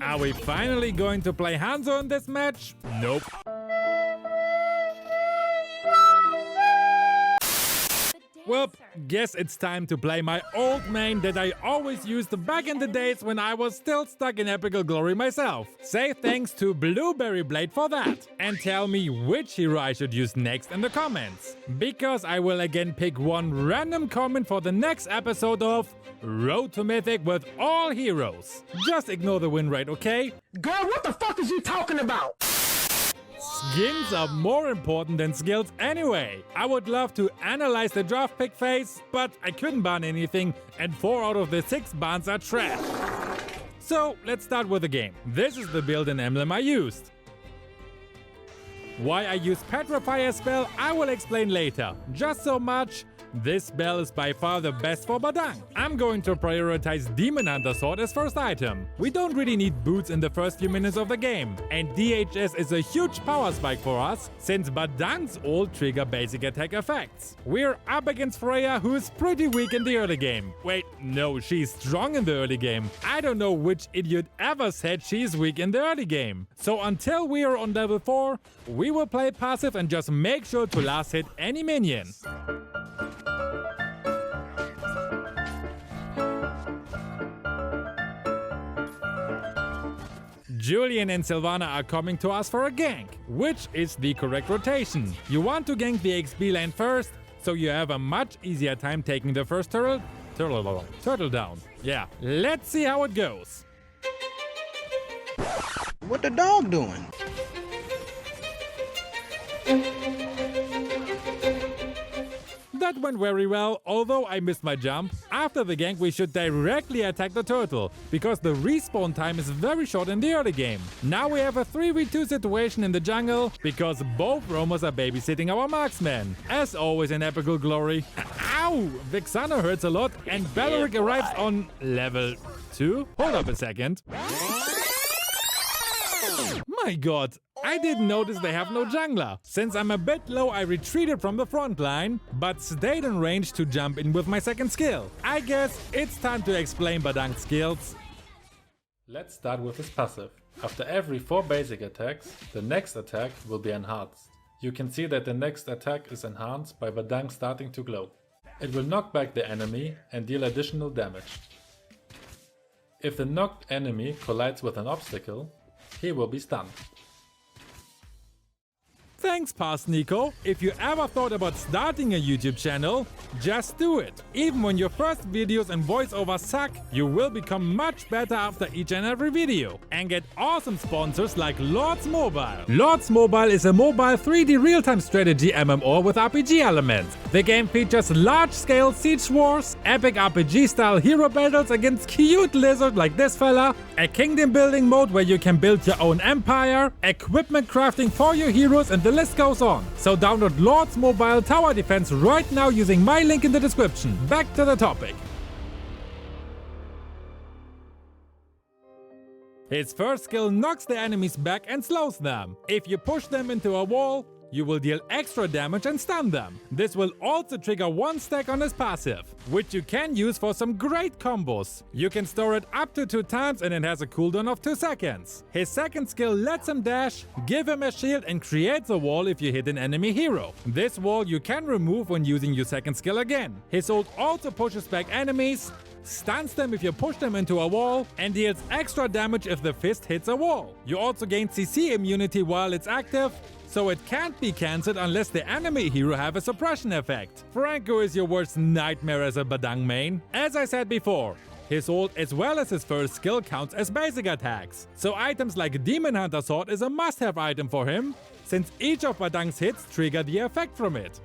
Are we finally going to play Hanzo in this match? Nope. Well, guess it's time to play my old main that I always used back in the days when I was still stuck in epical glory myself. Say thanks to Blueberry Blade for that. And tell me which hero I should use next in the comments. Because I will again pick one random comment for the next episode of Road to Mythic with all heroes. Just ignore the win rate, okay? Girl, what the fuck is you talking about? Skins are more important than skills anyway. I would love to analyze the draft pick phase, but I couldn't ban anything and 4 out of the 6 bans are trash. So let's start with the game. This is the build and emblem I used. Why I use Petrify spell I will explain later. Just so much, this spell is by far the best for Badang. I'm going to prioritize Demon Hunter Sword as first item. We don't really need boots in the first few minutes of the game. And DHS is a huge power spike for us, since Badang's ult trigger basic attack effects. We're up against Freya, who is pretty weak in the early game. Wait, no, she's strong in the early game. I don't know which idiot ever said she's weak in the early game. So until we are on level 4, we will play passive and just make sure to last hit any minion. Julian and Sylvana are coming to us for a gank, which is the correct rotation. You want to gank the XP lane first, so you have a much easier time taking the first turtle down. Yeah, let's see how it goes. What the dog doing? That went very well, although I missed my jump. After the gank we should directly attack the turtle, because the respawn time is very short in the early game. Now we have a 3v2 situation in the jungle, because both roamers are babysitting our marksman. As always in epical glory. Ow! Vexana hurts a lot and Belleric arrives on level 2? Hold up a second. My god, I didn't notice they have no jungler. Since I'm a bit low, I retreated from the front line, but stayed in range to jump in with my second skill. I guess it's time to explain Badang's skills. Let's start with his passive. After every 4 basic attacks, the next attack will be enhanced. You can see that the next attack is enhanced by Badang starting to glow. It will knock back the enemy and deal additional damage. If the knocked enemy collides with an obstacle, he will be stunned. Thanks, Past Nico. If you ever thought about starting a YouTube channel, just do it. Even when your first videos and voiceovers suck, you will become much better after each and every video. And get awesome sponsors like Lords Mobile. Lords Mobile is a mobile 3D real-time strategy MMO with RPG elements. The game features large-scale siege wars, epic RPG-style hero battles against cute lizards like this fella, a kingdom building mode where you can build your own empire, equipment crafting for your heroes, and the list goes on. So download Lords Mobile Tower Defense right now using my link in the description. Back to the topic. His first skill knocks the enemies back and slows them. If you push them into a wall, you will deal extra damage and stun them. This will also trigger 1 stack on his passive, which you can use for some great combos. You can store it up to 2 times and it has a cooldown of 2 seconds. His second skill lets him dash, give him a shield and creates a wall if you hit an enemy hero. This wall you can remove when using your second skill again. His ult also pushes back enemies, stuns them if you push them into a wall, and deals extra damage if the fist hits a wall. You also gain CC immunity while it's active, so it can't be cancelled unless the enemy hero have a suppression effect. Franco is your worst nightmare as a Badang main. As I said before, his ult as well as his first skill counts as basic attacks. So items like Demon Hunter Sword is a must-have item for him, since each of Badang's hits trigger the effect from it.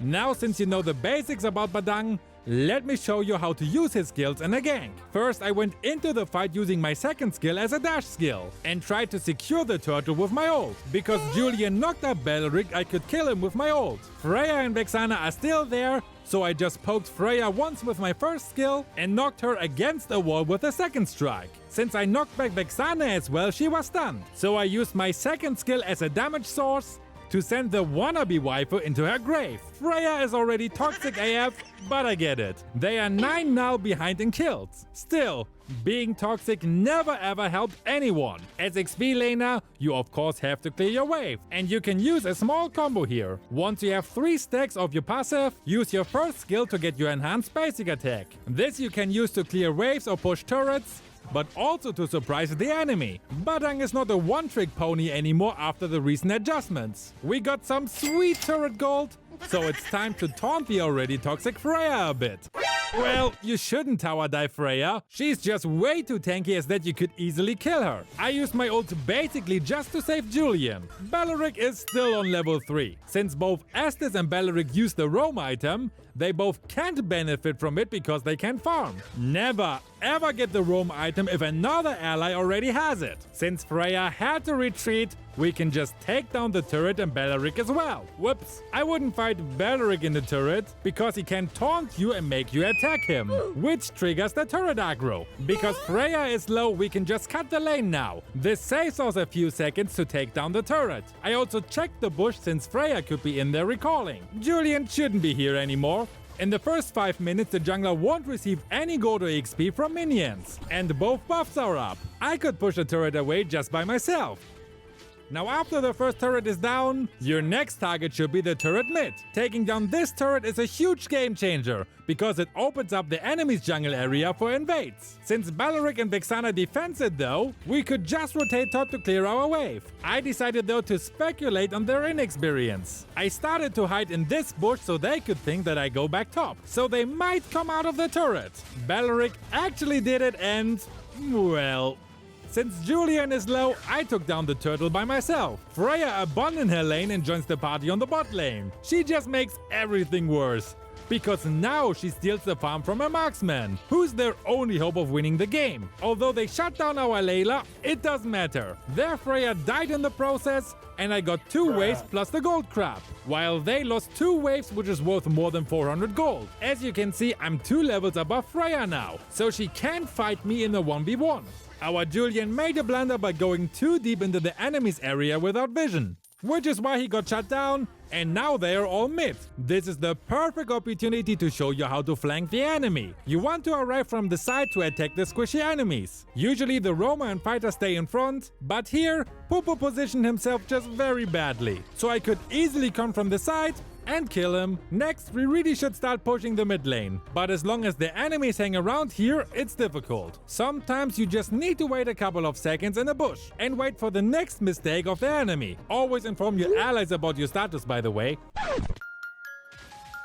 Now since you know the basics about Badang, let me show you how to use his skills in a gank. First, I went into the fight using my second skill as a dash skill and tried to secure the turtle with my ult. Because Julian knocked up Belleric, I could kill him with my ult. Freya and Vexana are still there, so I just poked Freya once with my first skill and knocked her against a wall with a second strike. Since I knocked back Vexana as well, she was stunned. So I used my second skill as a damage source to send the wannabe waifu into her grave. Freya is already toxic AF, but I get it. They are 9 now behind in kills. Still, being toxic never ever helped anyone. As XP laner, you of course have to clear your wave, and you can use a small combo here. Once you have 3 stacks of your passive, use your first skill to get your enhanced basic attack. This you can use to clear waves or push turrets, but also to surprise the enemy. 𝐷𝐻𝐻 is not a one-trick pony anymore after the recent adjustments. We got some sweet turret gold, so it's time to taunt the already toxic Freya a bit. Well, you shouldn't tower dive Freya. She's just way too tanky as that you could easily kill her. I used my ult basically just to save Julian. Baleric is still on level 3. Since both Estes and Baleric use the roam item, they both can't benefit from it because they can farm. Never ever get the roam item if another ally already has it. Since Freya had to retreat, we can just take down the turret and Baleric as well. Whoops, I wouldn't fight Baleric in the turret because he can taunt you and make you attack him, which triggers the turret aggro. Because Freya is low, we can just cut the lane now. This saves us a few seconds to take down the turret. I also checked the bush since Freya could be in there recalling. Julian shouldn't be here anymore. In the first 5 minutes, the jungler won't receive any gold or XP from minions, and both buffs are up. I could push the turret away just by myself. Now after the first turret is down, your next target should be the turret mid. Taking down this turret is a huge game changer, because it opens up the enemy's jungle area for invades. Since Baleric and Vexana defends it though, we could just rotate top to clear our wave. I decided though to speculate on their inexperience. I started to hide in this bush so they could think that I go back top, so they might come out of the turret. Baleric actually did it and, well, since Julian is low, I took down the turtle by myself. Freya abandons her lane and joins the party on the bot lane. She just makes everything worse, because now she steals the farm from a marksman, who's their only hope of winning the game. Although they shut down our Layla, it doesn't matter. Their Freya died in the process, and I got 2 waves plus the gold crab, while they lost 2 waves, which is worth more than 400 gold. As you can see, I'm 2 levels above Freya now, so she can't fight me in the 1v1. Our Julian made a blunder by going too deep into the enemy's area without vision, which is why he got shut down, and now they are all mid. This is the perfect opportunity to show you how to flank the enemy. You want to arrive from the side to attack the squishy enemies. Usually the roamer and fighter stay in front, but here Popo positioned himself just very badly, so I could easily come from the side and kill him. Next, we really should start pushing the mid lane, but as long as the enemies hang around here, it's difficult. Sometimes you just need to wait a couple of seconds in a bush and wait for the next mistake of the enemy. Always inform your allies about your status, by the way.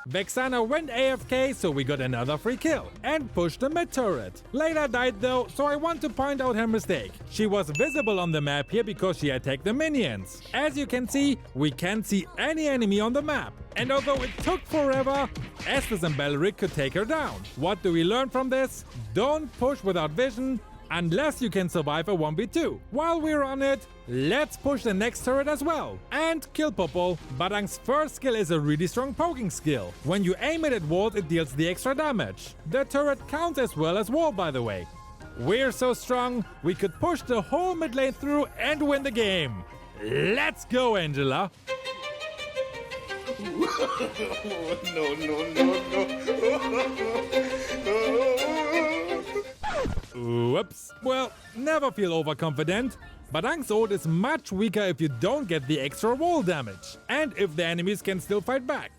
Vexana went AFK, so we got another free kill and pushed the mid turret. Layla died though, so I want to point out her mistake. She was visible on the map here because she attacked the minions. As you can see, we can't see any enemy on the map. And although it took forever, Estes and Baleric could take her down. What do we learn from this? Don't push without vision, unless you can survive a 1v2. While we're on it, let's push the next turret as well and kill Popo. 𝐷𝐻𝐻's first skill is a really strong poking skill. When you aim it at walls, it deals the extra damage. The turret counts as well as wall, by the way. We're so strong, we could push the whole mid lane through and win the game. Let's go, Angela! Whoops. Well, never feel overconfident. 𝐷𝐻𝐻's ult is much weaker if you don't get the extra wall damage, and if the enemies can still fight back.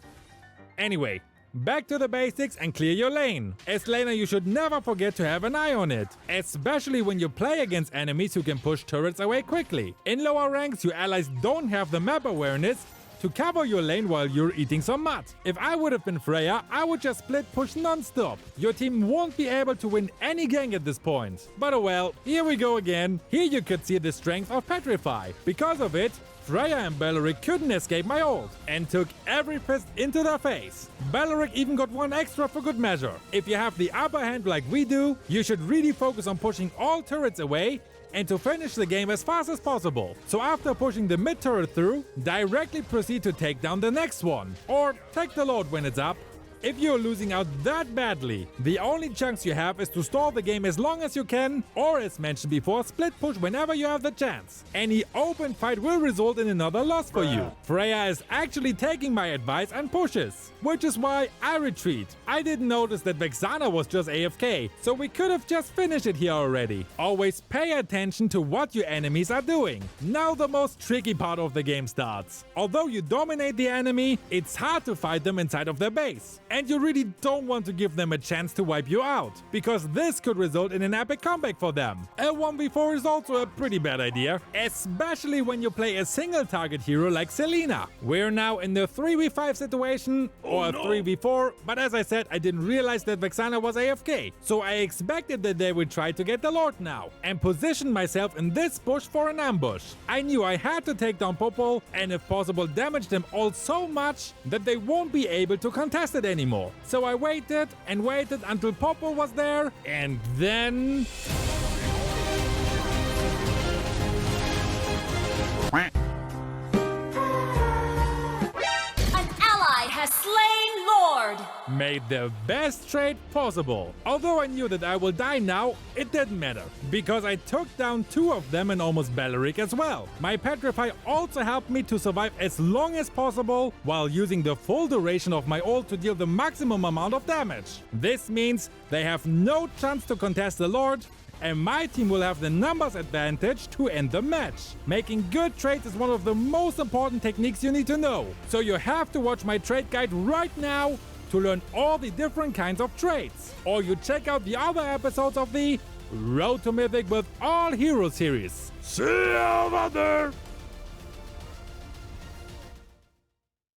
Anyway, back to the basics and clear your lane. As laner, you should never forget to have an eye on it, especially when you play against enemies who can push turrets away quickly. In lower ranks, your allies don't have the map awareness to cover your lane while you're eating some mud. If I would have been Freya, I would just split push non-stop. Your team won't be able to win any gank at this point. But oh well, here we go again. Here you could see the strength of Petrify. Because of it, Freya and Baleric couldn't escape my ult and took every fist into their face. Baleric even got 1 extra for good measure. If you have the upper hand like we do, you should really focus on pushing all turrets away and to finish the game as fast as possible. So after pushing the mid turret through, directly proceed to take down the next one, or take the load when it's up. If you're losing out that badly, the only chance you have is to stall the game as long as you can, or as mentioned before, split push whenever you have the chance. Any open fight will result in another loss for you. Freya is actually taking my advice and pushes, which is why I retreat. I didn't notice that Vexana was just AFK, so we could have just finished it here already. Always pay attention to what your enemies are doing. Now the most tricky part of the game starts. Although you dominate the enemy, it's hard to fight them inside of their base. And you really don't want to give them a chance to wipe you out, because this could result in an epic comeback for them. A 1v4 is also a pretty bad idea, especially when you play a single target hero like Selena. We're now in the 3v5 situation, or a 3v4, but as I said, I didn't realize that Vexana was AFK, so I expected that they would try to get the Lord now, and positioned myself in this bush for an ambush. I knew I had to take down Popo, and if possible damage them all so much that they won't be able to contest it anymore. So I waited and waited until Popo was there, and then... has slain Lord! Made the best trade possible. Although I knew that I will die now, it didn't matter, because I took down 2 of them and almost Belleric as well. My Petrify also helped me to survive as long as possible while using the full duration of my ult to deal the maximum amount of damage. This means they have no chance to contest the Lord, and my team will have the numbers advantage to end the match. Making good trades is one of the most important techniques you need to know. So you have to watch my trade guide right now to learn all the different kinds of trades. Or you check out the other episodes of the Road to Mythic with All Heroes series. See you over there!